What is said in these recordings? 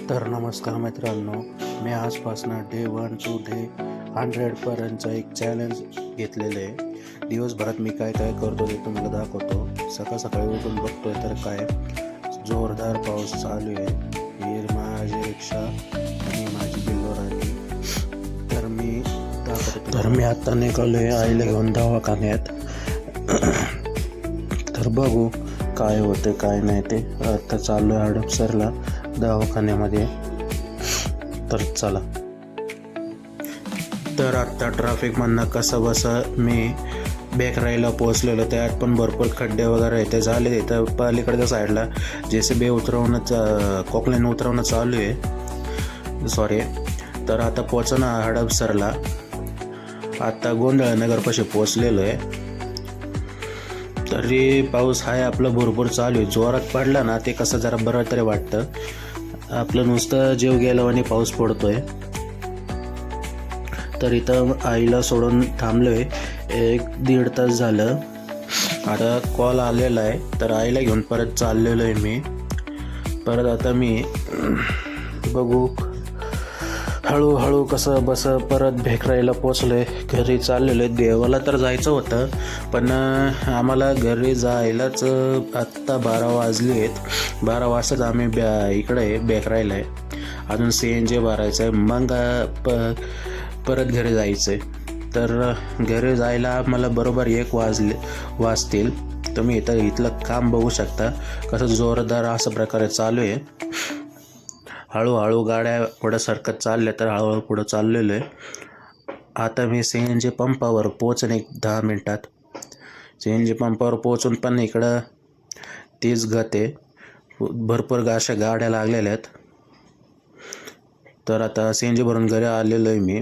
तर नमस्कार मित्रांनो, मी आजपासून डे 1 टू डे 100पर्यंतचं एक चॅलेंज घेतलेलं आहे. दिवसभरात मी काय काय करतो ते तुम्हाला दाखवतो. सकाळी उठून बघतोय तर काय जोरदार पाऊस चालू आहे. ही माझी रिक्षा आणि माझी बिल्लोराणी. तर मी आता निघालोय आईला घेऊन दवाखान्यात. तर बघू काय होतं काय नाही ते. आता चालू आहे हडपसरला दवाखान्यामध्ये. तर चला. तर आत्ता ट्रॅफिकमधनं कसं बसं मी बेकराईला पोहोचलेलो. त्यात पण भरपूर खड्डे वगैरे इथे झाले. इथं पलीकडच्या साईडला JCB कोकलेन उतरवणं चालू आहे. सॉरी. तर आता पोहोचणं हडपसरला. आता गोंधळनगरपाशी पोहोचलेलो आहे. तरी पाऊस आहे आपलं भरपूर चालू आहे. जोरात पडला ना ते कसं जरा बरं तरी वाटतं. आपलं नुसतं जीव गेलं आणि पाऊस पडतोय. तर इथं आईला सोडून थांबलोय. 1-1.5 तास झालं. आता कॉल आलेला आहे तर आईला घेऊन परत चाललेलो आहे मी. परत आता मी बघू हळूहळू कसं बसं परत भेकराईला पोचलो आहे. घरी चाललेलो आहे. देवाला तर जायचं होतं पण आम्हाला घरी जायलाच आत्ता 12 वाजले आहेत. 12 वाजताच आम्ही इकडे भेकराईला आहे. अजून CNG भरायचं आहे. मग परत घरी जायचं आहे. तर घरी जायला मला बरोबर 1 वाजतील. तुम्ही इथलं काम बघू शकता कसं जोरदार असं प्रकारे चालू आहे. हळूहळू गाड्या पुढं सरकत चालल्या तर हळूहळू पुढं चाललेलो आहे. आता मी CNG पंपावर पोचन 10 मिनटात. CNG पंपावर पोचून पण इकडं तीच गत आहे. भरपूर अशा गाड्या लागलेल्या आहेत. तर आता CNG भरून घरी आलेलो आहे मी.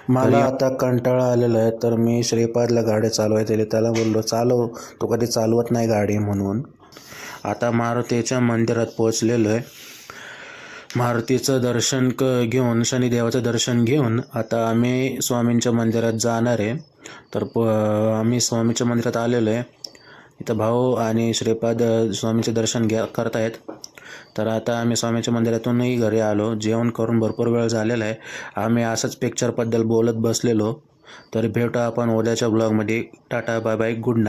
मला आता कंटाळा आलेला आहे तर मी श्रीपादला गाडी चालवायची. त्याला बोललो चालव, तो कधी चालवत नाही गाडी म्हणून. आता मारुतीच्या मंदिरात पोचलेलो आहे. मारुतीचं दर्शन घेऊन शनिदेवाचं दर्शन घेऊन आता आम्ही स्वामींच्या मंदिरात जाणार आहे. तर आम्ही स्वामींच्या मंदिरात आलेलो आहे. इथं भाऊ आणि श्रीपाद स्वामींचे दर्शन करतायत. तर आता आम्ही स्वामींच्या मंदिरातूनही घरी आलो. जेवण करून भरपूर वेळ झालेला आहे. आम्ही असंच पिक्चरबद्दल बोलत बसलेलो. तर भेटू आपण उद्याच्या ब्लॉगमध्ये. Tata bye bye, good night.